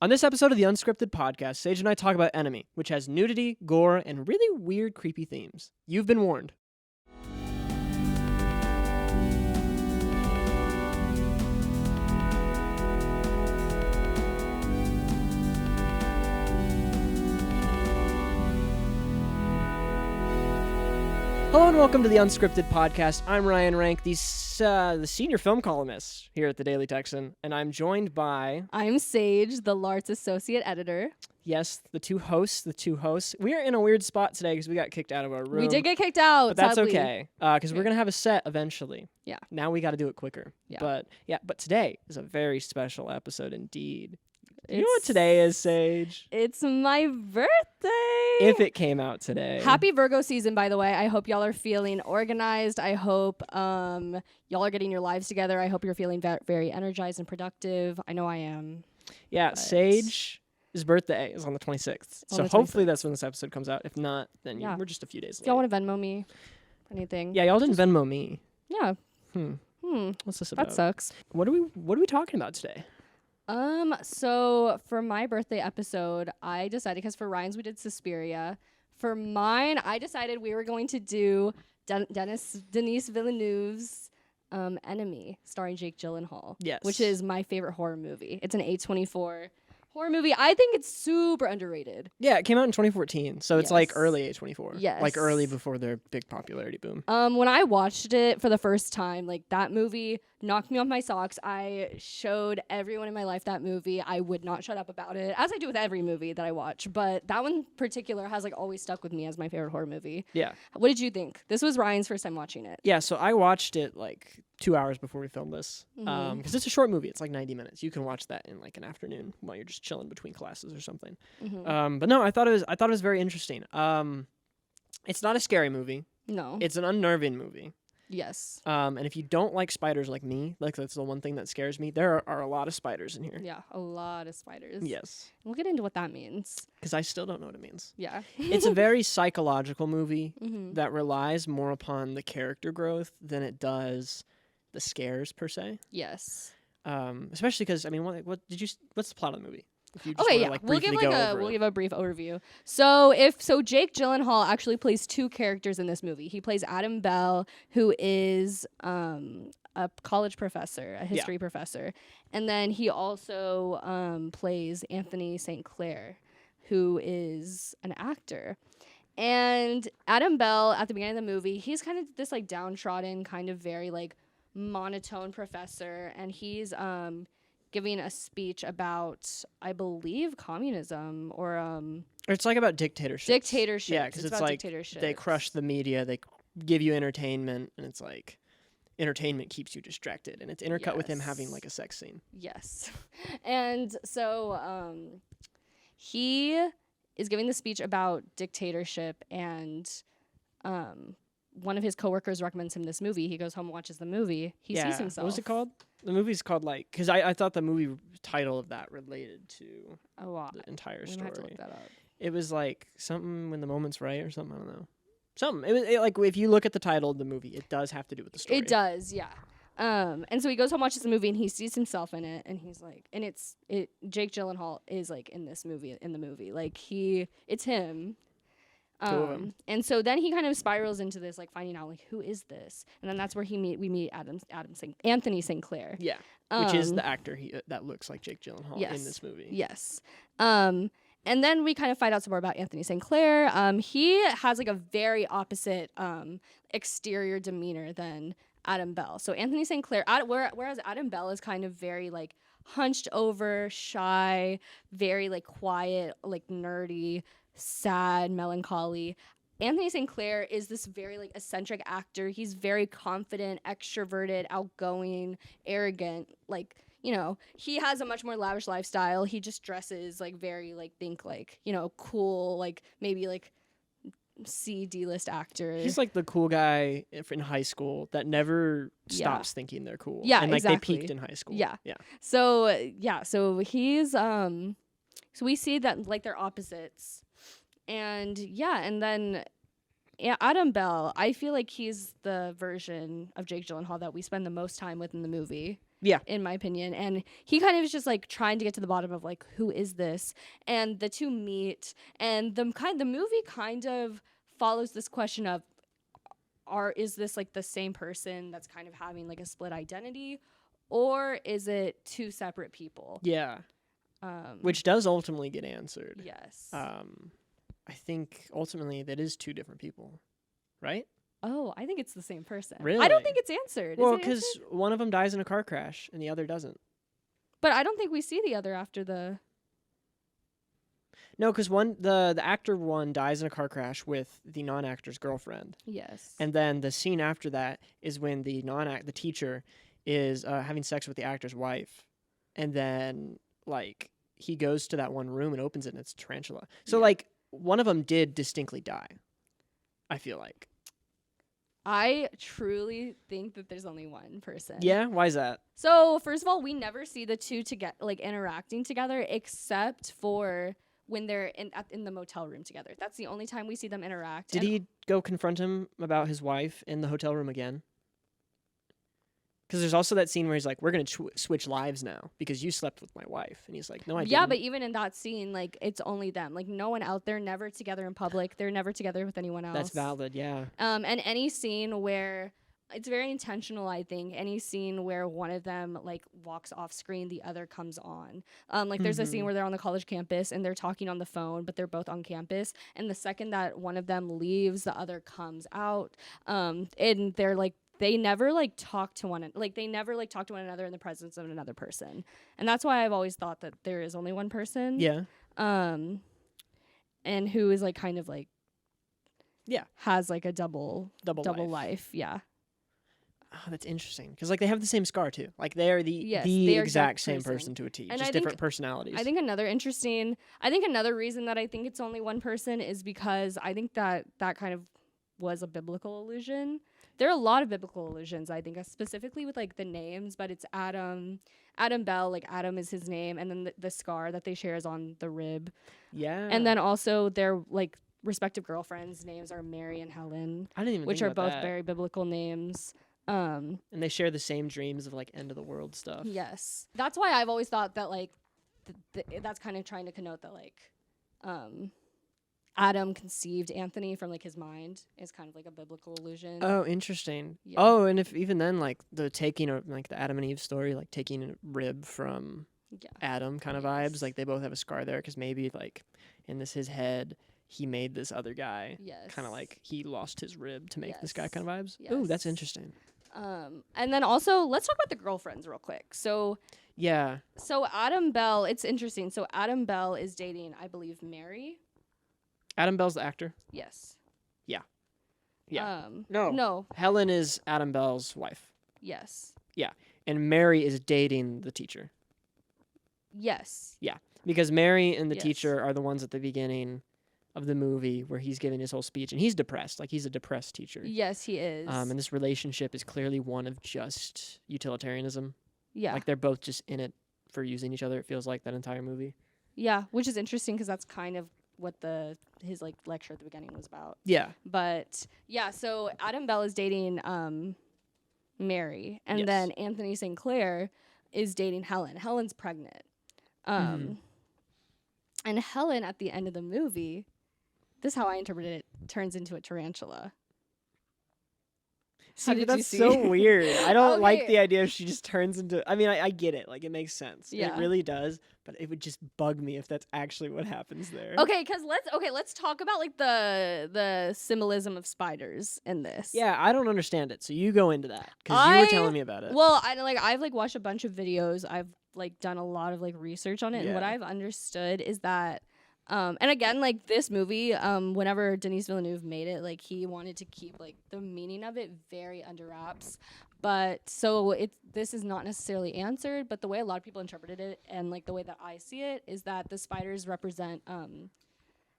On this episode of the Unscripted podcast, Sage and I talk about Enemy, which has nudity, gore, and really weird, creepy themes. You've been warned. Hello and welcome to the Unscripted podcast. I'm Ryan Rank, the senior film columnist here at the Daily Texan, and I'm joined by... I'm Sage, the Lart's associate editor. Yes, the two hosts. We are in a weird spot today because we got kicked out of our room. We did get kicked out, but that's sadly. okay, because we're going to have a set eventually. Yeah. Now we got to do it quicker. Yeah. But today is a very special episode indeed. You know what today is, Sage? It's my birthday. If it came out today. Happy Virgo season, by the way. I hope y'all are feeling organized. I hope y'all are getting your lives together. I hope you're feeling very energized and productive. I know I am. Yeah, Sage's birthday is on the 26th. So hopefully that's when this episode comes out. If not, then we're just a few days late. If y'all want to Venmo me, anything. Yeah, y'all didn't Venmo me. Yeah. What's this about? That sucks. What are we talking about today? So for my birthday episode, I decided, because for Ryan's we did Suspiria. For mine, I decided we were going to do Denis Villeneuve's Enemy, starring Jake Gyllenhaal. Yes. Which is my favorite horror movie. It's an A24 horror movie. I think it's super underrated. Yeah, it came out in 2014, so it's like early A24. Yes. Like early before their big popularity boom. When I watched it for the first time, like that movie knocked me off my socks. I showed everyone in my life that movie. I would not shut up about it, as I do with every movie that I watch. But that one in particular has like always stuck with me as my favorite horror movie. Yeah. What did you think? This was Ryan's first time watching it. Yeah, so I watched it like 2 hours before we filmed this. Because it's a short movie. It's like 90 minutes. You can watch that in like an afternoon while you're just chilling between classes or something. But no, I thought it was very interesting. It's not a scary movie. No. It's an unnerving movie. Yes. And if you don't like spiders like me, like that's the one thing that scares me, there are a lot of spiders in here. Yeah, a lot of spiders. Yes. We'll get into what that means. Because I still don't know what it means. Yeah. It's a very psychological movie that relies more upon the character growth than it does the scares per se. Yes. Especially because, I mean, what's the plot of the movie? If you just Okay, wanna, yeah. like, We'll give a brief overview. So Jake Gyllenhaal actually plays two characters in this movie. He plays Adam Bell, who is a college professor, a history professor, and then he also plays Anthony St. Clair, who is an actor. And Adam Bell, at the beginning of the movie, he's kind of this like downtrodden, kind of very like monotone professor, and he's giving a speech about, I believe, communism or it's like about dictatorship. Dictatorship. Yeah, because it's like they crush the media, they give you entertainment, and it's like entertainment keeps you distracted, and it's intercut with him having like a sex scene. Yes. And so he is giving the speech about dictatorship, and one of his coworkers recommends him this movie. He goes home and watches the movie. He sees himself. What was it called? The movie's called like, because I thought the movie title of that related to the entire story. Have to look that up. It was like something when the moment's right or something. I don't know. Something. It was like if you look at the title of the movie, it does have to do with the story. It does, yeah. And so he goes home, watches the movie, and he sees himself in it, and he's like, and Jake Gyllenhaal is like in the movie, like it's him. Two of them. And so then he kind of spirals into this, like finding out like who is this, and then that's where we meet Anthony St. Clair. Yeah, which is the actor that looks like Jake Gyllenhaal in this movie. Yes. And then we kind of find out some more about Anthony St. Clair. He has like a very opposite exterior demeanor than Adam Bell. So Anthony St. Clair, whereas Adam Bell is kind of very like hunched over, shy, very like quiet, like nerdy, sad, melancholy. Anthony St. Clair is this very like eccentric actor. He's very confident, extroverted, outgoing, arrogant. Like, you know, he has a much more lavish lifestyle. He just dresses like very like cool, like maybe like D-list actor. He's like the cool guy in high school that never stops thinking they're cool. Yeah, and like exactly. they peaked in high school. Yeah. So he's so we see that like they're opposites. And then Adam Bell, I feel like he's the version of Jake Gyllenhaal that we spend the most time with in the movie. Yeah. in my opinion. And he kind of is just like trying to get to the bottom of like, who is this? And the two meet, and the movie kind of follows this question of, is this like the same person that's kind of having like a split identity, or is it two separate people? Yeah. Which does ultimately get answered. Yes. I think ultimately that is two different people, right? Oh, I think it's the same person. Really? I don't think it's answered. Well, is it because answered? one of them dies in a car crash and the other doesn't. But I don't think we see the other after the. No, because the actor one dies in a car crash with the non-actor's girlfriend. Yes. And then the scene after that is when the teacher is having sex with the actor's wife, and then like he goes to that one room and opens it and it's a tarantula. So like one of them did distinctly die. I feel like. I truly think that there's only one person. Yeah, why is that? So first of all, we never see the two interacting together except for when they're in the motel room together. That's the only time we see them interact. Did he go confront him about his wife in the hotel room again? Because there's also that scene where he's like, we're going to switch lives now because you slept with my wife. And he's like, no, I didn't. Yeah, but even in that scene, like, it's only them. Like, no one out there, never together in public. They're never together with anyone else. That's valid, yeah. And any scene where, it's very intentional, I think, any scene where one of them, like, walks off screen, the other comes on. Like, there's a scene where they're on the college campus and they're talking on the phone, but they're both on campus. And the second that one of them leaves, the other comes out. And they're, like, they never talk to one another in the presence of another person. And that's why I've always thought that there is only one person. Yeah. And who is like kind of like has like a double life. Yeah. Oh, that's interesting. Because like they have the same scar too. Like they are the exact same person to a T. And just different personalities. I think another reason that I think it's only one person is because I think that kind of was a biblical illusion. There are a lot of biblical illusions, I think, specifically with like the names, but it's Adam Bell, like Adam is his name, and then the scar that they share is on the rib. Yeah. And then also their like respective girlfriends' names are Mary and Helen. I didn't even which think are about both that. very biblical names. And they share the same dreams of like end of the world stuff. Yes. That's why I've always thought that like that's kind of trying to connote that like Adam conceived Anthony from like his mind is kind of like a biblical illusion. Oh, interesting. Yeah. Oh, and if even then like the taking of like the Adam and Eve story, like taking a rib from Adam kind of vibes, like they both have a scar there because maybe like in his head he made this other guy. Yes. Kind of like he lost his rib to make this guy kind of vibes. Yes. Ooh, that's interesting. And then also let's talk about the girlfriends real quick. So Adam Bell, it's interesting. So Adam Bell is dating, I believe, Mary. Adam Bell's the actor? Yes. Yeah. Yeah. No. No. Helen is Adam Bell's wife. Yes. Yeah. And Mary is dating the teacher. Yes. Yeah. Because Mary and the teacher are the ones at the beginning of the movie where he's giving his whole speech and he's depressed. Like he's a depressed teacher. Yes, he is. And this relationship is clearly one of just utilitarianism. Yeah. Like they're both just in it for using each other. It feels like that entire movie. Yeah, which is interesting because that's kind of what his like lecture at the beginning was about. Yeah. But yeah, so Adam Bell is dating Mary, and then Anthony St. Clair is dating Helen. Helen's pregnant. And Helen at the end of the movie, this is how I interpret it, turns into a tarantula. See, that's so weird. I don't like the idea if she just turns into... I mean, I get it. Like, it makes sense. Yeah. It really does. But it would just bug me if that's actually what happens there. Okay, because let's talk about, like, the symbolism of spiders in this. Yeah, I don't understand it. So you go into that. Because you were telling me about it. Well, I've, like, watched a bunch of videos. I've, like, done a lot of, like, research on it. Yeah. And what I've understood is that... and again, like this movie, whenever Denis Villeneuve made it, like he wanted to keep like the meaning of it very under wraps. But so this is not necessarily answered, but the way a lot of people interpreted it and like the way that I see it is that the spiders represent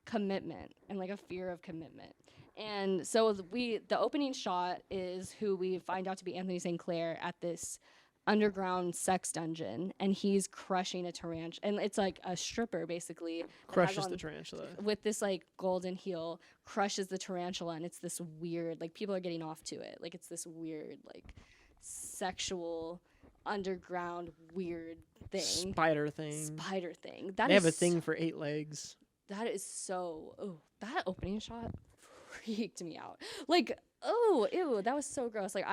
commitment and like a fear of commitment. And so the opening shot is who we find out to be Anthony St. Clair at this underground sex dungeon, and he's crushing a tarantula, and it's like a stripper basically crushes the tarantula with this like golden heel, crushes the tarantula, and it's this weird, like people are getting off to it, like it's this weird like sexual underground weird thing. Spider thing. That they is have a thing for 8 legs. That is so... Oh, that opening shot freaked me out. Like, oh, ew, that was so gross. Like,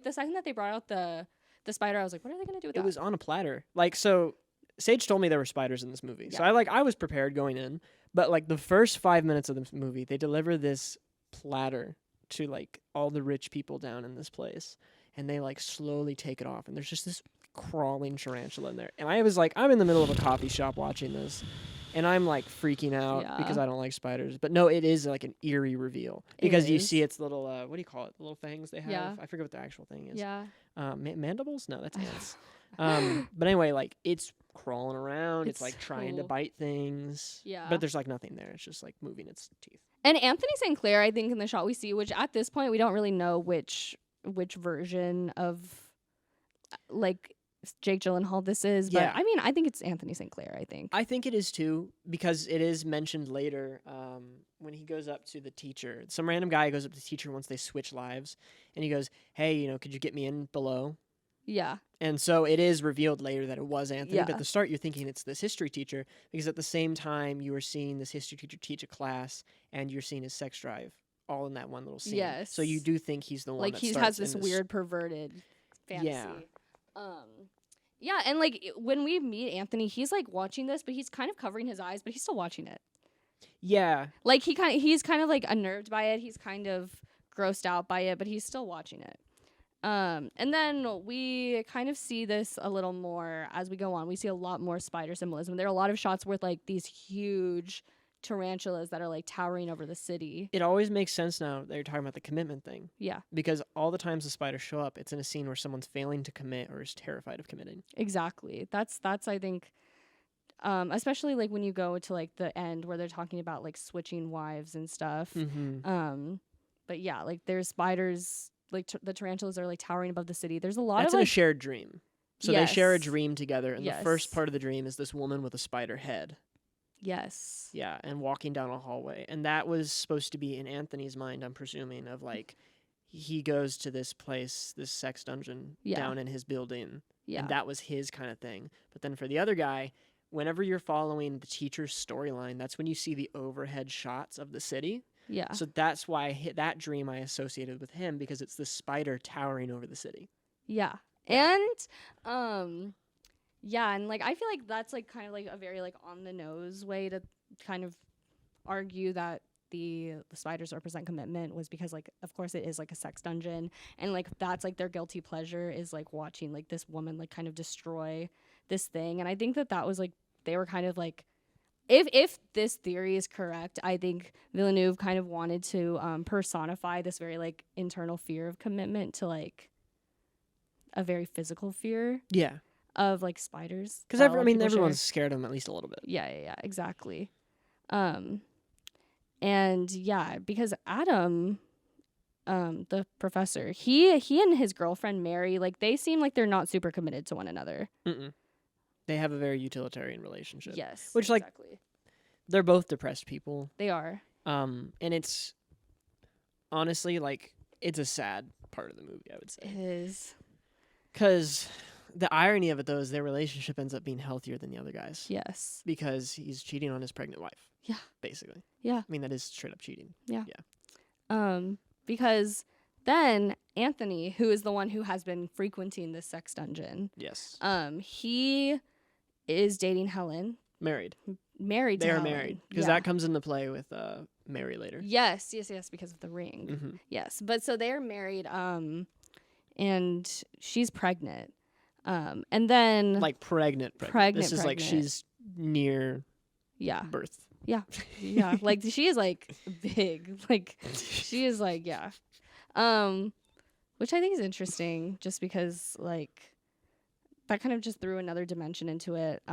the second that they brought out the spider, I was like, what are they going to do with that? It was on a platter. Like, so Sage told me there were spiders in this movie. Yeah. So I was prepared going in. But, like, the first 5 minutes of this movie, they deliver this platter to, like, all the rich people down in this place. And they, like, slowly take it off. And there's just this crawling tarantula in there. And I was like, I'm in the middle of a coffee shop watching this. And I'm, like, freaking out because I don't like spiders. But, no, it is, like, an eerie reveal. Because you see its little, what do you call it? The little fangs they have? Yeah. I forget what the actual thing is. Yeah. Mandibles? No, that's ants. But anyway, like, it's crawling around. It's like, trying to bite things. Yeah. But there's, like, nothing there. It's just, like, moving its teeth. And Anthony St. Clair, I think, in the shot we see, which at this point we don't really know which version of, like, Jake Gyllenhaal this is, but Yeah. I mean, I think it's Anthony St. Clair, I think. I think it is too, because it is mentioned later when he goes up to the teacher. Some random guy goes up to the teacher once they switch lives, and he goes, hey, could you get me in below? Yeah. And so it is revealed later that it was Anthony, Yeah. but at the start you're thinking it's this history teacher, because at the same time you were seeing this history teacher teach a class, and you're seeing his sex drive all in that one little scene. Yes. So you do think he's the one Like, that he starts has this in weird perverted fantasy. Yeah. Yeah, and like when we meet Anthony, he's like watching this, but he's kind of covering his eyes, but he's still watching it. Yeah. Like he's kind of like unnerved by it. He's kind of grossed out by it, but he's still watching it. And then we kind of see this a little more as we go on. We see a lot more spider symbolism. There are a lot of shots with like these huge tarantulas that are like towering over the city. It always makes sense now that you're talking about the commitment thing. Yeah. Because all the times the spiders show up, it's in a scene where someone's failing to commit or is terrified of committing. Exactly. That's I think especially like when you go to like the end where they're talking about like switching wives and stuff. Mm-hmm. But yeah, like there's spiders, like the tarantulas are like towering above the city. There's a lot That's of in like a shared dream. So Yes. they share a dream together, and Yes. the first part of the dream is this woman with a spider head. Yes. Yeah, and walking down a hallway. And that was supposed to be in Anthony's mind, I'm presuming, of like, he goes to this place, this sex dungeon Yeah. down in his building. Yeah. And that was his kind of thing. But then for the other guy, whenever you're following the teacher's storyline, that's when you see the overhead shots of the city. Yeah. So that's why that dream I associated with him, because it's the spider towering over the city. Yeah. And yeah, and like I feel like that's like kind of like a very like on the nose way to kind of argue that the spiders represent commitment was because like of course it is like a sex dungeon, and like that's like their guilty pleasure is like watching like this woman like kind of destroy this thing. And I think that was like they were kind of like, if this theory is correct, I think Villeneuve kind of wanted to personify this very like internal fear of commitment to like a very physical fear Yeah. of like spiders. Because that a lot of people everyone's share. scared of them at least a little bit. Yeah, exactly. And yeah, because Adam, the professor, he and his girlfriend Mary, like they seem like they're not super committed to one another. Mm-mm. They have a very utilitarian relationship. Yes, Which, like, exactly. they're both depressed people. They are. And it's honestly like it's a sad part of the movie, I would say. It is. Because the irony of it, though, is their relationship ends up being healthier than the other guys. Yes. Because he's cheating on his pregnant wife. Yeah. Basically. Yeah. I mean, that is straight up cheating. Yeah. Because then Anthony, who is the one who has been frequenting this sex dungeon, Yes. he is dating Helen. Married. Married to They are Helen. married. Because Yeah. that comes into play with Mary later. Yes, because of the ring. Mm-hmm. Yes, but so they're married, and she's pregnant, and then Like pregnant. This is like she's near yeah, birth. yeah, like she is like big, like she is like yeah, which I think is interesting, just because like that kind of just threw another dimension into it.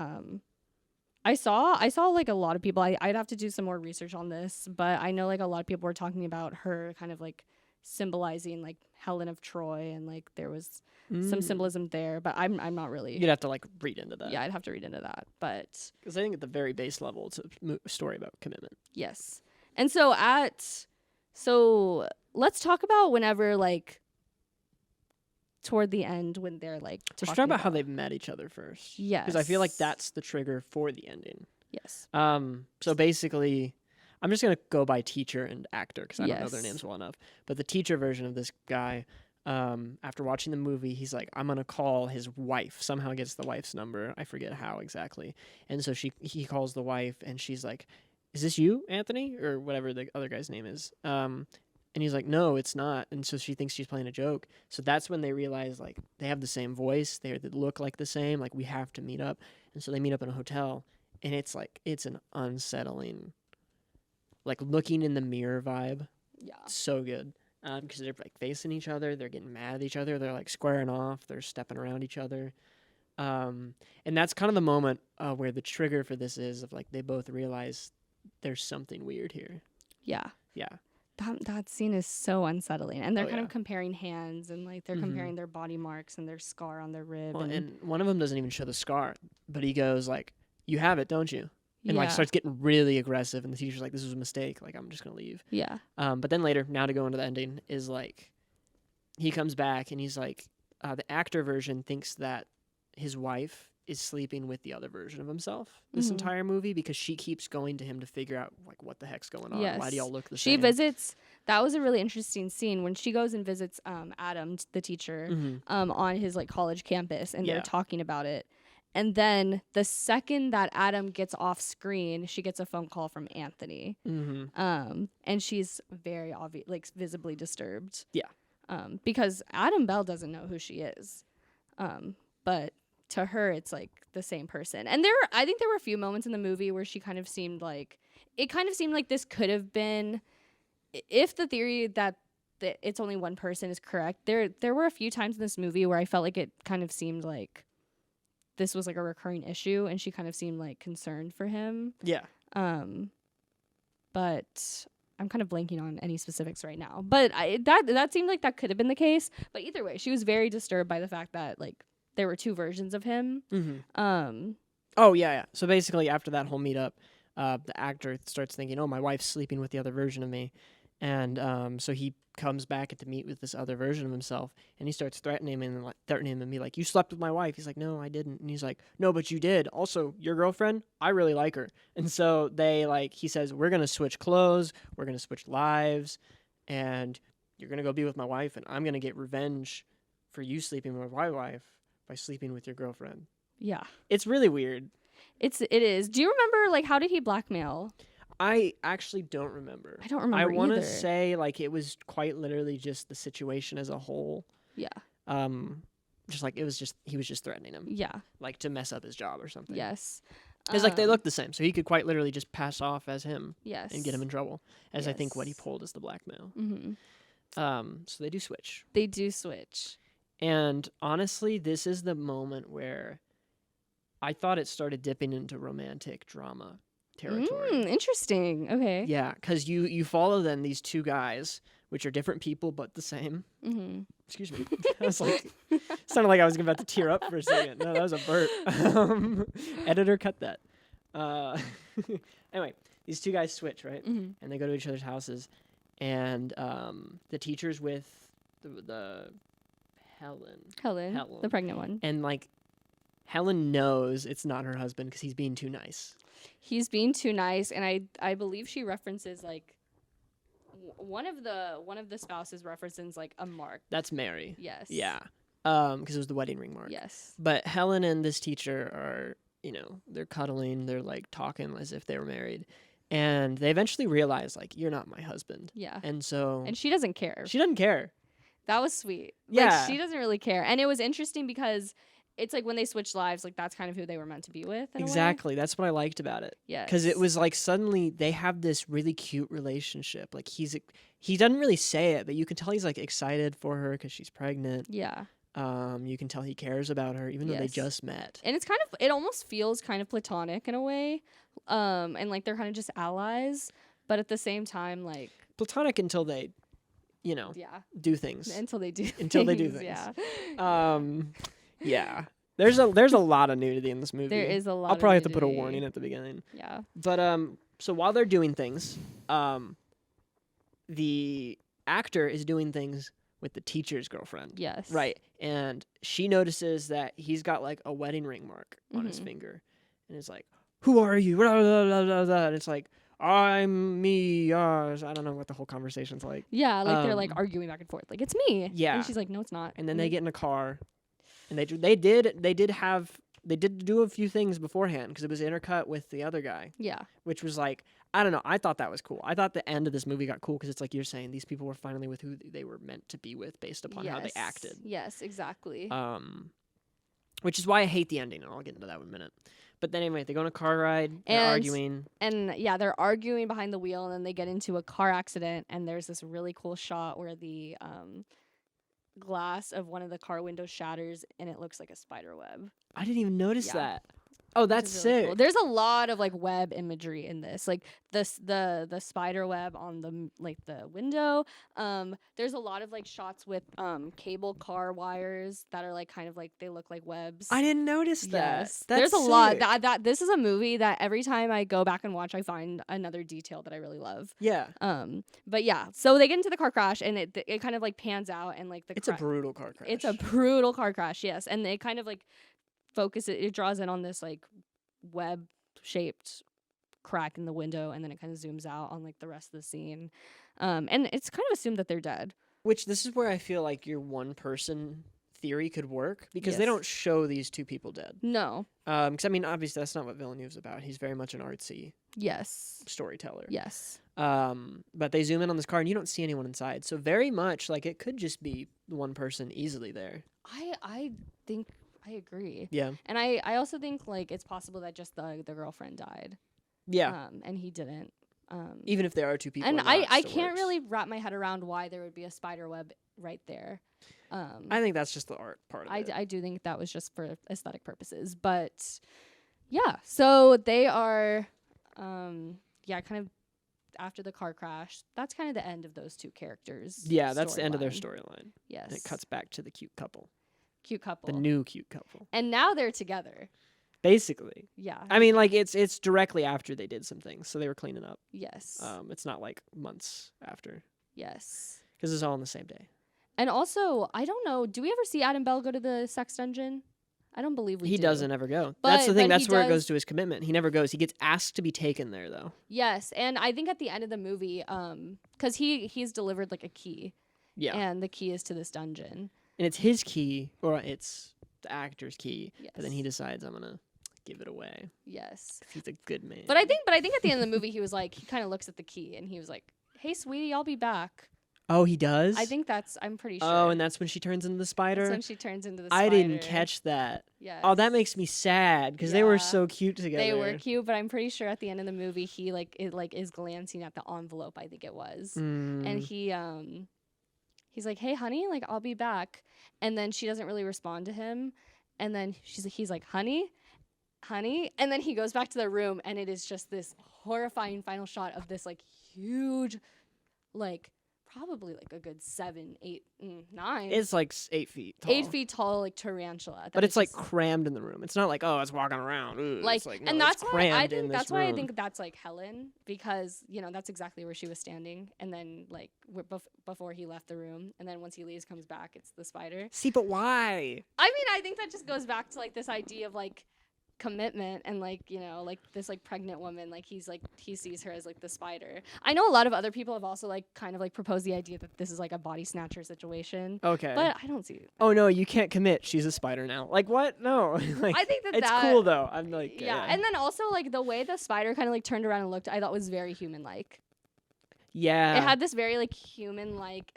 I saw like a lot of people. I'd have to do some more research on this, but I know like a lot of people were talking about her kind of like symbolizing like Helen of Troy, and like there was some symbolism there. But I'm not really. You'd have to like read into that. Yeah, I'd have to read into that. But Because I think at the very base level, it's a story about commitment. yes, and so let's talk about whenever like toward the end when they're like we should talk about how they've met each other first. Yes. Because I feel like that's the trigger for the ending. Yes. So basically, I'm just going to go by teacher and actor because I don't know their Yes. names well enough. But the teacher version of this guy, after watching the movie, he's like, I'm going to call his wife. Somehow gets the wife's number. I forget how exactly. And so he calls the wife, and she's like, is this you, Anthony? Or whatever the other guy's name is. And he's like, no, it's not. And so she thinks she's playing a joke. So that's when they realize, like, they have the same voice. They look like the same. Like, we have to meet up. And so they meet up in a hotel. And it's like, it's an unsettling, like, looking in the mirror vibe. Yeah. So good. Because they're, like, facing each other. They're getting mad at each other. They're, like, squaring off. They're stepping around each other. And that's kind of the moment where the trigger for this is of, like, they both realize there's something weird here. Yeah. Yeah. That scene is so unsettling, and they're kind yeah. of comparing hands, and like they're comparing their body marks and their scar on their rib. Well, and one of them doesn't even show the scar, but he goes like, "You have it, don't you?" And like starts getting really aggressive, and the teacher's like, "This was a mistake. Like, I'm just gonna leave." Yeah. But then later, now to go into the ending, is like, he comes back and he's like, the actor version thinks that his wife is sleeping with the other version of himself this entire movie because she keeps going to him to figure out like what the heck's going on. Yes. Why do y'all look the She same? visits. That was a really interesting scene when she goes and visits Adam, the teacher, on his like college campus, and they're talking about it. And then the second that Adam gets off screen, she gets a phone call from Anthony. And she's very obvious, like visibly disturbed. Yeah. Because Adam Bell doesn't know who she is. But to her, it's like the same person. And I think there were a few moments in the movie where she kind of seemed like this could have been, if the theory that it's only one person is correct. There were a few times in this movie where I felt like it kind of seemed like this was like a recurring issue, and she kind of seemed like concerned for him. Yeah. But I'm kind of blanking on any specifics right now. But that seemed like that could have been the case. But either way, she was very disturbed by the fact that like there were two versions of him. Oh yeah. So basically, after that whole meetup, the actor starts thinking, "Oh, my wife's sleeping with the other version of me," and so he comes back to meet with this other version of himself, and he starts threatening him and be like, "You slept with my wife." He's like, "No, I didn't." And he's like, "No, but you did. Also, your girlfriend, I really like her." And so he says, "We're gonna switch clothes. We're gonna switch lives, and you're gonna go be with my wife, and I'm gonna get revenge for you sleeping with my wife by sleeping with your girlfriend." Yeah. It's really weird. It is. Do you remember, like, how did he blackmail? I actually don't remember. I don't remember I want either. to say, like, it was quite literally just the situation as a whole. Yeah. Just like, he was just threatening him. Yeah. Like, to mess up his job or something. Yes. It's like, they look the same, so he could quite literally just pass off as him. Yes. And get him in trouble. As I think what he pulled is the blackmail. So they do switch. They do switch. And honestly, this is the moment where I thought it started dipping into romantic drama territory. Interesting. Okay. Yeah, because you follow then these two guys, which are different people but the same. Excuse me. I was like, sounded like I was about to tear up for a second. No, that was a burp. Editor, cut that. Anyway, these two guys switch, right? And they go to each other's houses, and the teacher's with the Helen, the pregnant one. and like Helen knows it's not her husband because he's being too nice. He's being too nice, and I believe she references like one of the spouses references like a mark. That's Mary. Yes. Yeah. Because it was the wedding ring mark. Yes. But Helen and this teacher are, they're cuddling. They're like talking as if they were married, and they eventually realize like, you're not my husband. Yeah. And she doesn't care. She doesn't care. That was sweet. Yeah. Like, she doesn't really care, and it was interesting because it's like when they switch lives, like that's kind of who they were meant to be with. Exactly. That's what I liked about it. Yeah. Because it was like suddenly they have this really cute relationship. Like he doesn't really say it, but you can tell he's like excited for her because she's pregnant. Yeah. You can tell he cares about her, even though they just met. And it almost feels kind of platonic in a way. And like they're kind of just allies, but at the same time, like platonic until they, do things. Until they do things. Yeah. Yeah. There's a lot of nudity in this movie. There is a lot. I'll probably have to put a warning at the beginning. Yeah. But so while they're doing things, the actor is doing things with the teacher's girlfriend. Yes. Right. And she notices that he's got like a wedding ring mark on his Mhm. finger. And it's like, who are you? Blah, blah, blah, blah, blah. And it's like, I'm me. I don't know what the whole conversation's like. Yeah, like they're like arguing back and forth. Like, it's me. Yeah. And she's like, no, it's not. And then they get in a car, and they did do a few things beforehand because it was intercut with the other guy. Yeah. Which was like, I don't know. I thought that was cool. I thought the end of this movie got cool because it's like you're saying these people were finally with who they were meant to be with based upon how they acted. Yes, exactly. Which is why I hate the ending, and I'll get into that in a minute. But then anyway, they go on a car ride, they're arguing. And yeah, they're arguing behind the wheel, and then they get into a car accident, and there's this really cool shot where the glass of one of the car windows shatters, and it looks like a spider web. I didn't even notice that. Oh, that's really sick. Cool. There's a lot of like web imagery in this, like the spider web on the window. There's a lot of like shots with cable car wires that are like kind of like they look like webs. I didn't notice that. Yes. That's There's a sick. lot. That this is a movie that every time I go back and watch, I find another detail that I really love. Yeah. But yeah, so they get into the car crash, and it kind of like pans out, and like it's a brutal car crash. It's a brutal car crash, yes, and they kind of like it draws in on this like web shaped crack in the window, and then it kind of zooms out on like the rest of the scene, and it's kind of assumed that they're dead, which this is where I feel like your one person theory could work because they don't show these two people dead. No. Because I mean obviously that's not what Villeneuve's about. He's very much an artsy storyteller. Yes. But they zoom in on this car and you don't see anyone inside, so very much like it could just be one person easily there. I think I agree. Yeah. And I also think like it's possible that just the girlfriend died. Yeah. And he didn't. Even if there are two people. And I can't really wrap my head around why there would be a spider web right there. I think that's just the art part of it. I do think that was just for aesthetic purposes. But yeah, so they are kind of after the car crash. That's kind of the end of those two characters. Yeah, that's the end of their storyline. Yes. And it cuts back to the cute couple. The new cute couple. And now they're together. Basically. Yeah. I mean, like it's directly after they did some things, so they were cleaning up. Yes. It's not like months after. Yes. Because it's all on the same day. And also, I don't know, do we ever see Adam Bell go to the sex dungeon? I don't believe we do. He doesn't ever go. But, that's the thing. but That's where it goes to his commitment. He never goes. He gets asked to be taken there, though. Yes, and I think at the end of the movie, because he's delivered like a key. Yeah. And the key is to this dungeon. And it's his key, or it's the actor's key. Yes. But then he decides, I'm gonna give it away. Yes. He's a good man. But I think at the end of the movie, he was like, he kind of looks at the key and he was like, "Hey, sweetie, I'll be back." Oh, he does? I'm pretty sure. Oh, and that's when she turns into the spider? That's when she turns into the spider. I didn't catch that. Yes. Oh, that makes me sad because they were so cute together. They were cute, but I'm pretty sure at the end of the movie, he is glancing at the envelope, I think it was. And he's like, "Hey, honey, like, I'll be back." And then she doesn't really respond to him. And then he's like, honey. And then he goes back to the room, and it is just this horrifying final shot of this like huge, like probably like a good 7, 8, 9. It's like 8 feet tall. 8 feet tall, like tarantula. But it's like crammed in the room. It's not like, oh, it's walking around. Ooh, like, it's like, and no, that's it's why I room. think that's like Helen, because that's exactly where she was standing. And then like before he left the room, and then once he leaves, comes back, it's the spider. See, but why? I mean, I think that just goes back to like this idea of like commitment and like like this like pregnant woman, like he sees her as like the spider. I know a lot of other people have also like kind of like proposed the idea that this is like a body snatcher situation. Okay, but I don't see it. Oh no, you can't commit. She's a spider now. Like what? No. Like, I think it's cool though. I'm like yeah. And then also like the way the spider kind of like turned around and looked, I thought was very human like. Yeah, it had this very like human like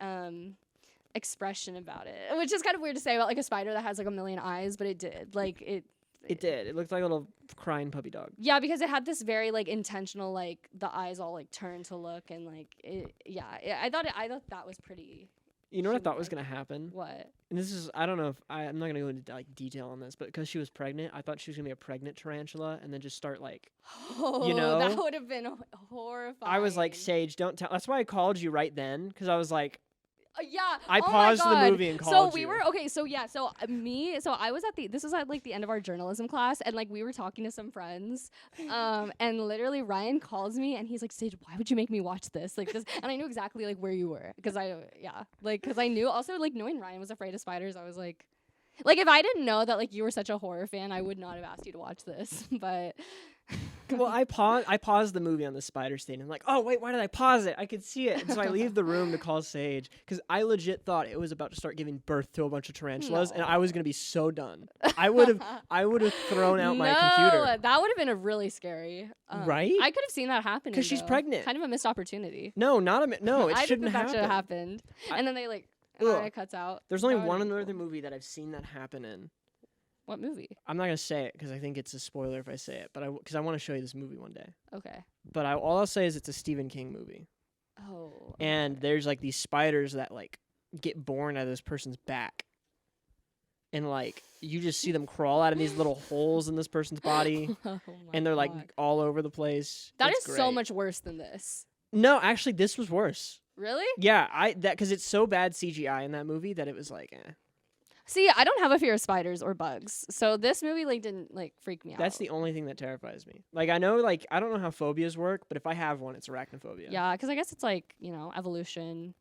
expression about it, which is kind of weird to say about like a spider that has like a million eyes, but it did like it. It did. It looked like a little crying puppy dog. Yeah, because it had this very like intentional like the eyes all like turned to look, and like I thought that was pretty. You know what I thought was gonna happen? What? And this is I'm not gonna go into like detail on this, but because she was pregnant, I thought she was gonna be a pregnant tarantula, and then just start like, that would have been horrifying. I was like, Sage, don't tell. That's why I called you right then, because I was like, Yeah. I oh paused my God. the movie and called So we you. were okay. So yeah. So I was this was at like the end of our journalism class, and like we were talking to some friends, and literally Ryan calls me and he's like, "Sage, why would you make me watch this? Like this?" And I knew exactly like where you were because I knew also like knowing Ryan was afraid of spiders. I was like if I didn't know that like you were such a horror fan, I would not have asked you to watch this. But Well, I paused the movie on the spider scene. I'm like, oh wait, why did I pause it? I could see it. And so I leave the room to call Sage because I legit thought it was about to start giving birth to a bunch of tarantulas, and I was gonna be so done. I would have thrown out my computer. That would have been a really scary. Right? I could have seen that happen Because she's pregnant. Kind of a missed opportunity. No, no, it I shouldn't think that happen. should have happened. And then they like, and then it cuts out. There's only one other movie that I've seen that happen in. What movie? I'm not gonna say it because I think it's a spoiler if I say it, but because I want to show you this movie one day. Okay. But all I'll say is it's a Stephen King movie. Oh. And there's like these spiders that like get born out of this person's back, and like you just see them crawl out of these little holes in this person's body, and they're like all over the place. That It's is so great. much worse than this. No, actually, this was worse. Really? Yeah, because it's so bad CGI in that movie that it was like, eh. See, I don't have a fear of spiders or bugs, so this movie like didn't like freak me out. That's the only thing that terrifies me. Like I know, like I don't know how phobias work, but if I have one, it's arachnophobia. Yeah, because I guess it's like evolution.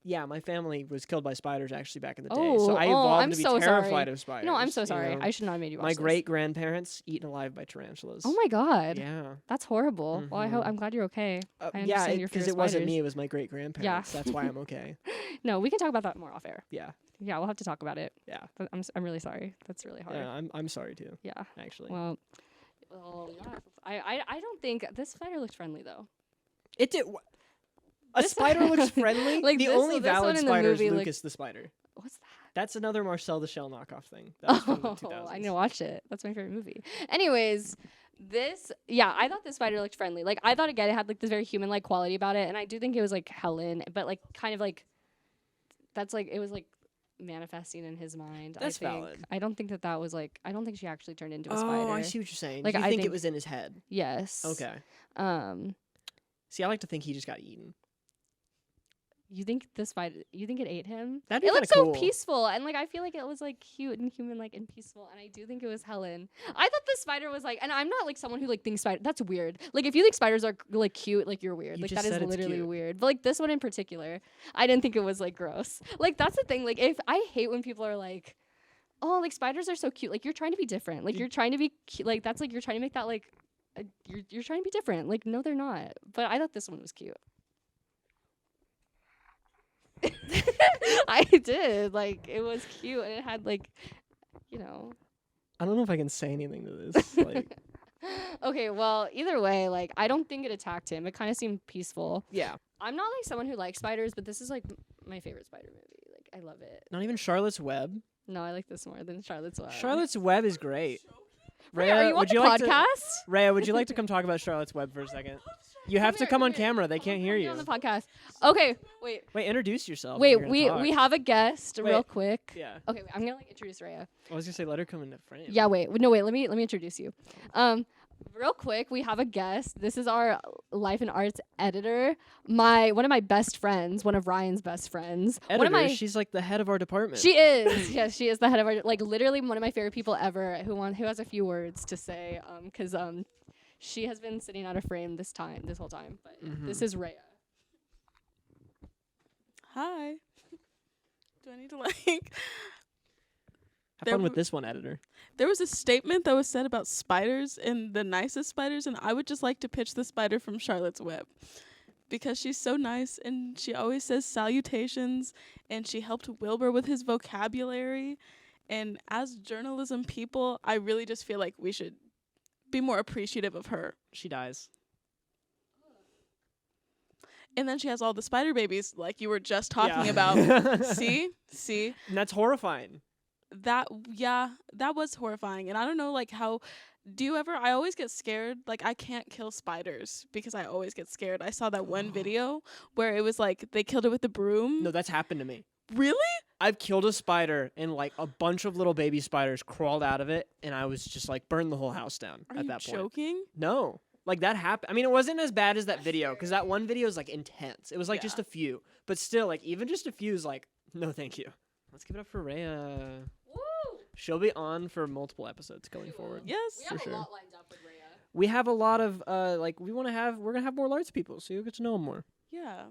Yeah, my family was killed by spiders actually back in the day, Oh, so I evolved I'm to be so terrified sorry. of spiders. No, I'm so sorry. know? I should not have made you watch My this. great grandparents eaten alive by tarantulas. Oh my God. Yeah. That's horrible. Well, I'm glad you're okay. I understand your fear because of it wasn't spiders. me; it was my great grandparents. That's why I'm okay. No, we can talk about that more off air. Yeah. Yeah, we'll have to talk about it. Yeah. But I'm really sorry. That's really hard. Yeah, I'm sorry too. Yeah. Actually. Well, yeah. I don't think this spider looked friendly though. It did. A spider looks friendly. Like the this- only this valid one in the spider is movie Lucas the spider. What's that? That's another Marcel the Shell knockoff thing. That was from the 2000s. I need to watch it. That's my favorite movie. Anyways, I thought this spider looked friendly. Like I thought again it had like this very human like quality about it, and I do think it was like Helen, but like kind of like that's like it was like manifesting in his mind. That's I think. valid. I don't think that was like I don't think she actually turned into a spider. Oh, I see what you're saying. Like, You I think it think- was in his head. Yes. Okay. See, I like to think he just got eaten. You think the spider? You think it ate him? That'd be It looked kinda so cool. peaceful, and like I feel like it was like cute and human, like and peaceful. And I do think it was Helen. I thought the spider was like, and I'm not like someone who like thinks spider. That's weird. Like if you think spiders are like cute, like you're weird. You Like just that is said it's literally cute. weird. But like this one in particular, I didn't think it was like gross. Like that's the thing. Like if I hate when people are like, oh, like spiders are so cute. Like you're trying to be different. Like you're trying to be like that's like you're trying to make that like you're trying to be different. Like no, they're not. But I thought this one was cute. I did. Like it was cute and it had like I don't know if I can say anything to this. Like, Okay, well, either way, like I don't think it attacked him. It kind of seemed peaceful. yeah. I'm not like someone who likes spiders, but this is like my favorite spider movie. Like I love it. Not even Charlotte's Web. No, I like this more than Charlotte's Web. Charlotte's Web is great. Ray, are you on would the you like podcast? Rhea, would you like to come talk about Charlotte's Web for a second? You have to come on camera. They can't hear Come you. on the podcast. Okay, wait. Wait, introduce yourself. if Wait, you're gonna we talk. have a guest real Wait. quick. Yeah. Okay, wait, I'm gonna like introduce Rhea. I was gonna say let her come into frame. Yeah, wait. No, wait. Let me introduce you. Real quick, we have a guest. This is our life and arts editor. One of my best friends, one of Ryan's best friends. Editor, One of my she's like the head of our department. She is. Yes, she is the head of our like literally one of my favorite people ever who has a few words to say cuz she has been sitting out of frame this whole time. But this is Rhea. Hi. Do I need to like Have fun with this one, editor. There was a statement that was said about spiders and the nicest spiders, and I would just like to pitch the spider from Charlotte's Web. Because she's so nice and she always says salutations and she helped Wilbur with his vocabulary. And as journalism people, I really just feel like we should be more appreciative of her. She dies. And then she has all the spider babies like you were just talking Yeah. about. See? And that's horrifying. That was horrifying. And I don't know like how I always get scared. Like I can't kill spiders because I always get scared. I saw that one video where it was like they killed it with a broom. No, that's happened to me. Really? I've killed a spider and like a bunch of little baby spiders crawled out of it and I was just like burned the whole house down Are at you that point. joking? No. Like that happened. I mean, it wasn't as bad as that video because that one video is like intense. It was like just a few, but still, like even just a few is like, no, thank you. Let's give it up for Rhea. Woo! She'll be on for multiple episodes going forward. Yes, We have a lot lined up with Rhea. We have a lot of like we're gonna have more Larts people, so you'll get to know them more. yeah,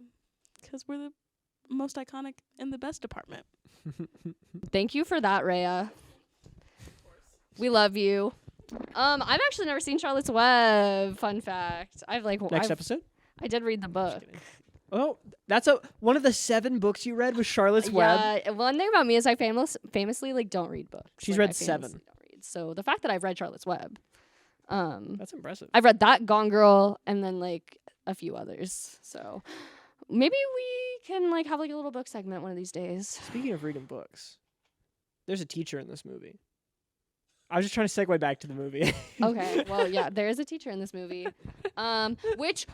because we're the most iconic in the best department. Thank you for that, Rhea. We love you. I've actually never seen Charlotte's Web. Fun fact. Next episode. I did read the book. Oh, that's one of the 7 books you read was Charlotte's Web. Yeah. One thing about me is I famously like don't read books. She's like, read I 7. Don't read. So the fact that I've read Charlotte's Web, That's impressive. I've read that, Gone Girl, and then like a few others. So maybe we can like have like a little book segment one of these days. Speaking of reading books, there's a teacher in this movie. I was just trying to segue back to the movie. Okay, well, yeah, there is a teacher in this movie. Which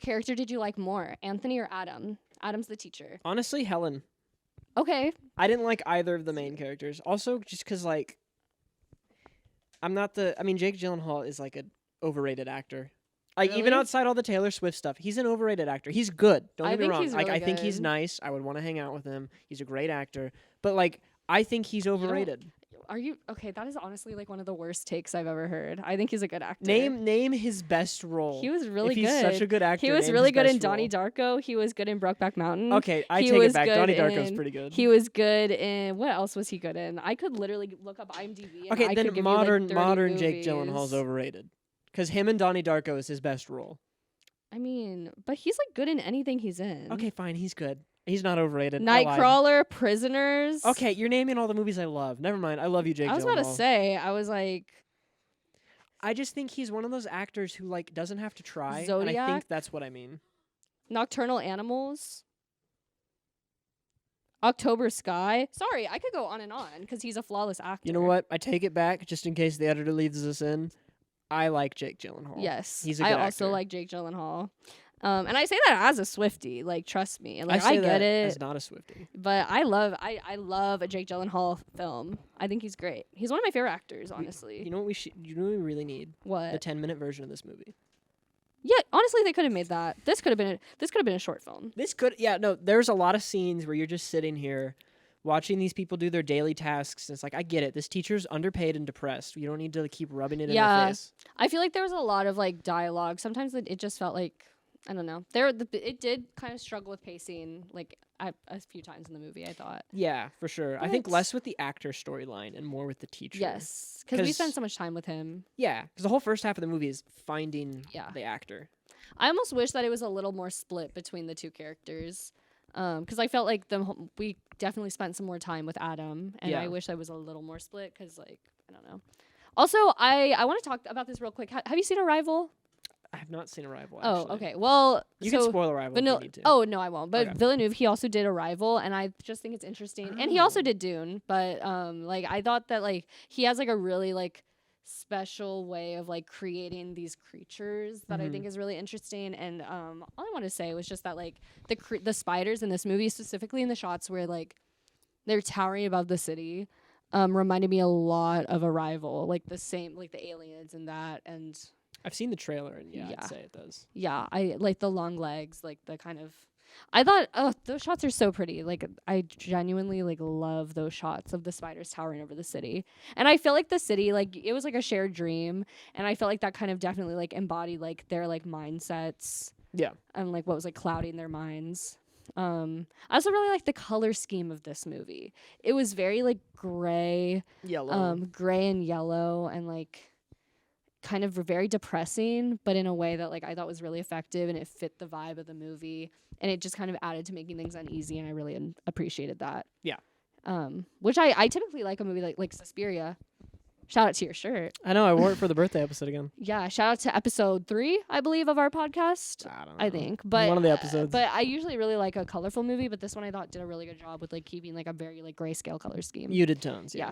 character did you like more, Anthony or Adam? Adam's the teacher. Honestly, Helen. Okay. I didn't like either of the main characters. Also, just because like, Jake Gyllenhaal is like an overrated actor. Like even Really? outside all the Taylor Swift stuff, he's an overrated actor. He's good. Don't I get me think wrong. he's Like really I think he's good. nice. I would want to hang out with him. He's a great actor. But like I think he's overrated. Are you okay? That is honestly like one of the worst takes I've ever heard. I think he's a good actor. Name his best role. He was really if he's good. such a good actor. He was name really his good in best Donnie role. Darko. He was good in Brokeback Mountain. Okay, I He take was it back. good Donnie Darko's in- pretty good. He was good in what else was he good in? I could literally look up IMDb. And Okay, I then could give modern you, like, 30 Jake movies. Gyllenhaal's overrated. Because him and Donnie Darko is his best role. I mean, but he's like good in anything he's in. Okay, fine, he's good. He's not overrated. I lied. Nightcrawler, Prisoners. Okay, you're naming all the movies I love. Never mind. I love you, Jake Gyllenhaal. I was about to say. I was like, I just think he's one of those actors who like doesn't have to try, and I Zodiac? think that's what I mean. Nocturnal Animals. October Sky. Sorry, I could go on and on because he's a flawless actor. You know what? I take it back just in case the editor leaves us in. I like Jake Gyllenhaal. Yes, He's a good I also actor. like Jake Gyllenhaal. And I say that as a Swiftie, like trust me, like say I get that it. as not a Swiftie. But I love a Jake Gyllenhaal film. I think he's great. He's one of my favorite actors, honestly. You know what we really need? What? The 10-minute version of this movie. Yeah, honestly, they could have made that. This could have been a short film. There's a lot of scenes where you're just sitting here watching these people do their daily tasks. And it's like, I get it. This teacher's underpaid and depressed. You don't need to keep rubbing it in their face. I feel like there was a lot of like dialogue. Sometimes it just felt like, I don't know. It did kind of struggle with pacing like a few times in the movie, I thought. Yeah, for sure. I think But- less with the actor storyline and more with the teacher. Yes, because we spent so much time with him. Yeah, because the whole first half of the movie is finding Yeah. the actor. I almost wish that it was a little more split between the two characters. Because I felt like we definitely spent some more time with Adam, and I Yeah. wish I was a little more split. Because like I don't know. Also, I want to talk about this real quick. Have you seen Arrival? I have not seen Arrival, actually. Oh, okay. Well, You so can spoil Arrival if you need to. Oh no, I won't. But Okay. Villeneuve, he also did Arrival, and I just think it's interesting. And he also Oh. did Dune, but like I thought that like he has like a really like special way of like creating these creatures that I think is really interesting. And all I want to say was just that like the spiders in this movie, specifically in the shots where like they're towering above the city, reminded me a lot of Arrival, like the same like the aliens and that and. I've seen the trailer, and Yeah. I'd say it does. Yeah, I like the long legs, like the kind of. I thought, oh, those shots are so pretty. Like, I genuinely like love those shots of the spiders towering over the city, and I feel like the city, like it was like a shared dream, and I felt like that kind of definitely like embodied like their like mindsets Yeah. and like what was like clouding their minds. I also really like the color scheme of this movie. It was very like gray, Yellow. gray and yellow, and like kind of very depressing, but in a way that like I thought was really effective, and it fit the vibe of the movie, and it just kind of added to making things uneasy, and I really appreciated that. Yeah. Which I typically like a movie like Suspiria. Shout out to your shirt. I know, I wore it for the birthday episode again. Yeah, shout out to episode 3, I believe, of our podcast. I don't know. I think, but One of the episodes. But I usually really like a colorful movie, but this one I thought did a really good job with like keeping like a very like grayscale color scheme. Muted tones, Yeah.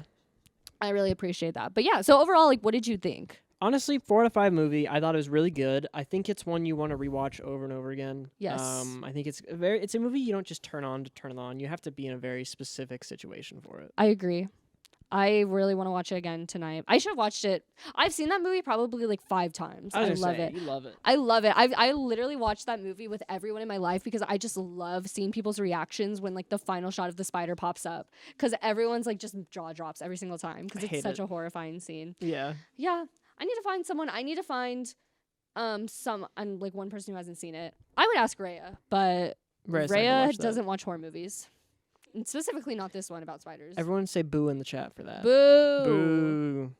I really appreciate that. But yeah, so overall, like, what did you think? Honestly, 4 out of 5 movie. I thought it was really good. I think it's one you want to rewatch over and over again. Yes. I think it's a movie you don't just turn on to turn it on. You have to be in a very specific situation for it. I agree. I really want to watch it again tonight. I should have watched it. I've seen that movie probably like 5 times. I love it. You love it. I love it. I literally watched that movie with everyone in my life because I just love seeing people's reactions when like the final shot of the spider pops up, because everyone's like just jaw drops every single time because it's such a horrifying scene. Yeah. Yeah. I need to find someone. I need to find like one person who hasn't seen it. I would ask Rhea, but Rhea doesn't watch horror movies. And specifically not this one about spiders. Everyone say boo in the chat for that. Boo. Boo.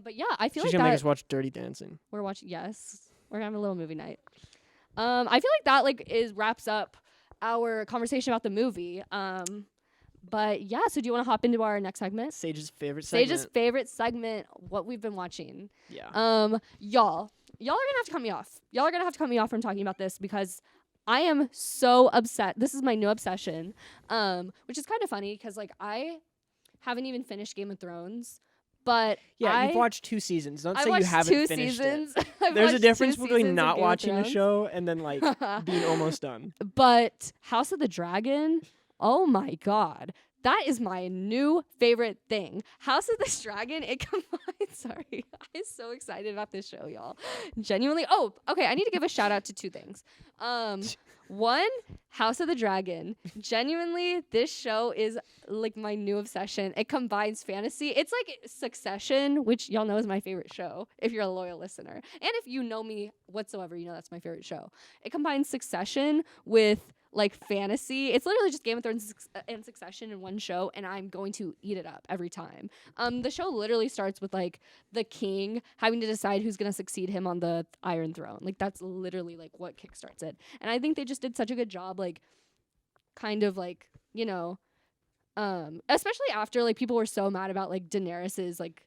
But yeah, I feel She's like gonna make us watch Dirty Dancing. We're watching. Yes, we're gonna have a little movie night. I feel like that like wraps up our conversation about the movie. But yeah, so do you want to hop into our next segment? Sage's favorite segment. What we've been watching. Yeah. Y'all are gonna have to cut me off. Y'all are gonna have to cut me off from talking about this because I am so upset. This is my new obsession, which is kind of funny because like I haven't even finished Game of Thrones, but you've watched 2 seasons. Don't say you haven't finished it. There's a difference between not watching a show and then like being almost done. But House of the Dragon, oh my god. That is my new favorite thing. House of the Dragon, it combines. Sorry. I'm so excited about this show, y'all. Genuinely. Oh, okay. I need to give a shout out to 2 things. One, House of the Dragon. Genuinely, this show is like my new obsession. It combines fantasy. It's like Succession, which y'all know is my favorite show if you're a loyal listener. And if you know me whatsoever, you know that's my favorite show. It combines Succession with like fantasy. It's literally just Game of Thrones and Succession in one show, and I'm going to eat it up every time. The show literally starts with like the king having to decide who's going to succeed him on the Iron Throne. Like that's literally like what kickstarts it. And I think they just did such a good job, like kind of like, you know, especially after like people were so mad about like Daenerys's like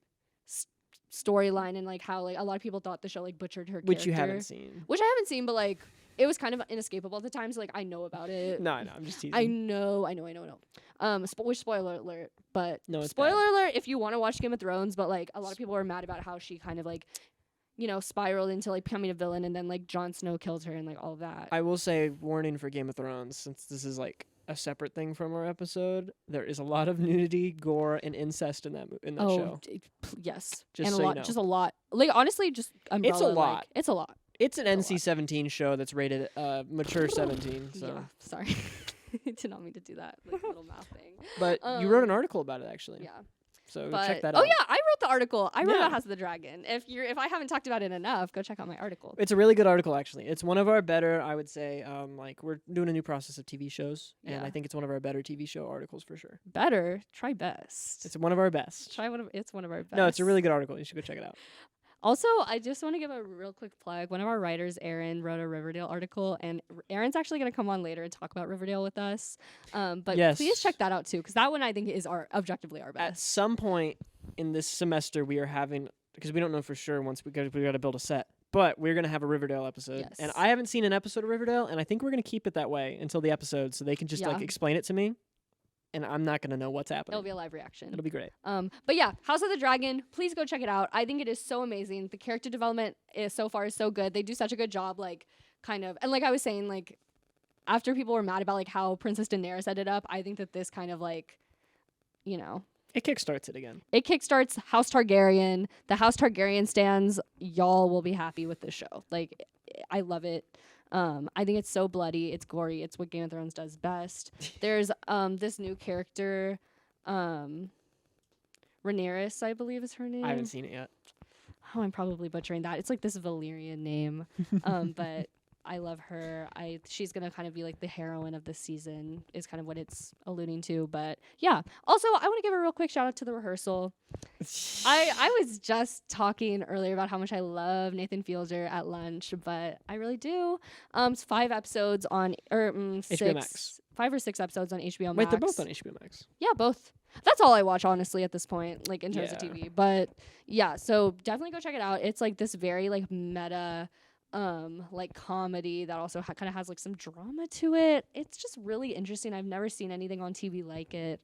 storyline and like how like a lot of people thought the show like butchered her character. Which you haven't seen. Which I haven't seen, but like it was kind of inescapable at the time, so like I know about it. No, I'm just teasing. I know. Which spoiler alert, but no, spoiler alert if you want to watch Game of Thrones, but like a lot of people were mad about how she kind of like, you know, spiraled into like becoming a villain, and then like Jon Snow killed her and like all of that. I will say, warning for Game of Thrones, since this is like a separate thing from our episode, there is a lot of nudity, gore, and incest in that show. Yes, just and so a lot, you know. just a lot. Like honestly, just umbrella, it's a lot. Like, it's a lot. It's an NC-17 show that's rated mature 17. So yeah, sorry, did not mean to do that like little mouth thing. But you wrote an article about it actually. Yeah. So check that out. Oh yeah, I wrote the article. I wrote about House of the Dragon. If I haven't talked about it enough, go check out my article. It's a really good article actually. It's one of our better, I would say, like we're doing a new process of TV shows, and I think it's one of our better TV show articles for sure. Better, try best. It's one of our best. It's one of our best. No, it's a really good article. You should go check it out. Also, I just want to give a real quick plug. One of our writers, Aaron, wrote a Riverdale article, and Aaron's actually going to come on later and talk about Riverdale with us. But please check that out too, because that one I think is objectively our best. At some point in this semester, we are having, because we don't know for sure once we got to build a set, but we're going to have a Riverdale episode. Yes. And I haven't seen an episode of Riverdale, and I think we're going to keep it that way until the episode, so they can just like explain it to me. And I'm not going to know what's happening. It'll be a live reaction. It'll be great. But yeah, House of the Dragon, please go check it out. I think it is so amazing. The character development is so good. They do such a good job, like, kind of. And like I was saying, like, after people were mad about, like, how Princess Daenerys ended up, I think that this kind of, like, you know. It kickstarts it again. It kickstarts House Targaryen. The House Targaryen stands, y'all will be happy with this show. Like, I love it. I think it's so bloody. It's gory. It's what Game of Thrones does best. There's this new character, Rhaenyra, I believe is her name. I haven't seen it yet. Oh, I'm probably butchering that. It's like this Valyrian name, but I love her. She's gonna kind of be like the heroine of this season, is kind of what it's alluding to. But yeah. Also, I want to give a real quick shout out to the rehearsal. I was just talking earlier about how much I love Nathan Fielder at lunch, but I really do. It's 5 episodes on HBO Max. 5 or 6 episodes on HBO Max. Wait, they're both on HBO Max. Yeah, both. That's all I watch, honestly, at this point, like in terms of TV. But yeah, so definitely go check it out. It's like this very like meta like comedy that also kind of has like some drama to it. It's just really interesting. I've never seen anything on TV like it.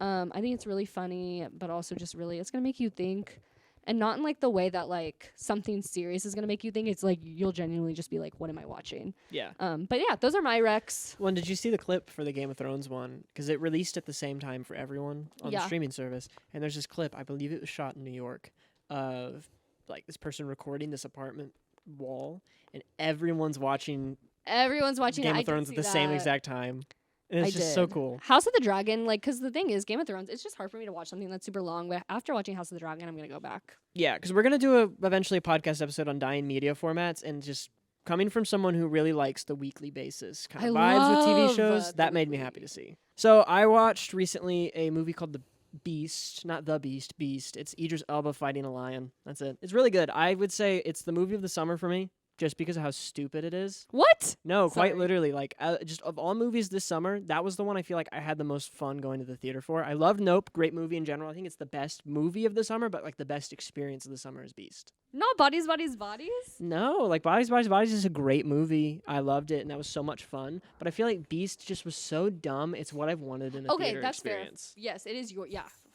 I think it's really funny, but also just really, it's gonna make you think. and not in like the way that like something serious is gonna make you think. It's like you'll genuinely just be like, what am I watching? Yeah. But yeah, those are my recs. Well, did you see the clip for the Game of Thrones one? Because it released at the same time for everyone on the streaming service. And there's this clip, I believe it was shot in New York, of like this person recording this apartment wall, and everyone's watching Game of Thrones at the same exact time. And it's just so cool. House of the Dragon, like, because the thing is, Game of Thrones, it's just hard for me to watch something that's super long. But after watching House of the Dragon, I'm going to go back. Yeah, because we're going to do eventually a podcast episode on dying media formats, and just coming from someone who really likes the weekly basis kind of vibes with TV shows, that made me happy to see. So I watched recently a movie called The Beast, not The Beast, Beast. It's Idris Elba fighting a lion. That's it. It's really good. I would say it's the movie of the summer for me, just because of how stupid it is. What? No, quite literally. Like, just of all movies this summer, that was the one I feel like I had the most fun going to the theater for. I loved Nope, great movie in general. I think it's the best movie of the summer, but like the best experience of the summer is Beast. Not Bodies, Bodies, Bodies? No, like Bodies, Bodies, Bodies is a great movie. I loved it, and that was so much fun. But I feel like Beast just was so dumb. It's what I've wanted in a theater experience. Fair. Yes, it is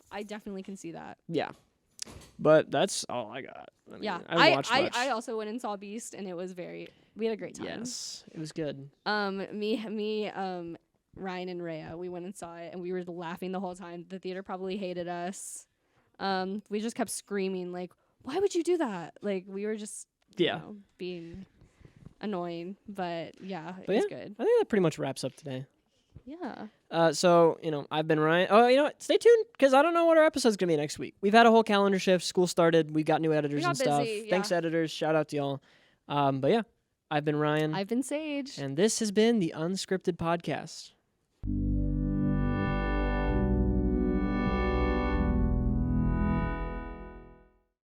I definitely can see that. Yeah. But that's all I got. I mean, yeah, I also went and saw Beast, and it was we had a great time. Yes, it was good. Me, Ryan and Rhea, we went and saw it, and we were laughing the whole time. The theater probably hated us. We just kept screaming, like, why would you do that? Like, we were just being annoying, but yeah, it was good. I think that pretty much wraps up today. Yeah. So, I've been Ryan. Oh, you know what? Stay tuned, because I don't know what our episode's going to be next week. We've had a whole calendar shift. School started. We got new editors and stuff. Busy, yeah. Thanks, editors. Shout out to y'all. But yeah, I've been Ryan. I've been Sage. And this has been the Unscripted Podcast.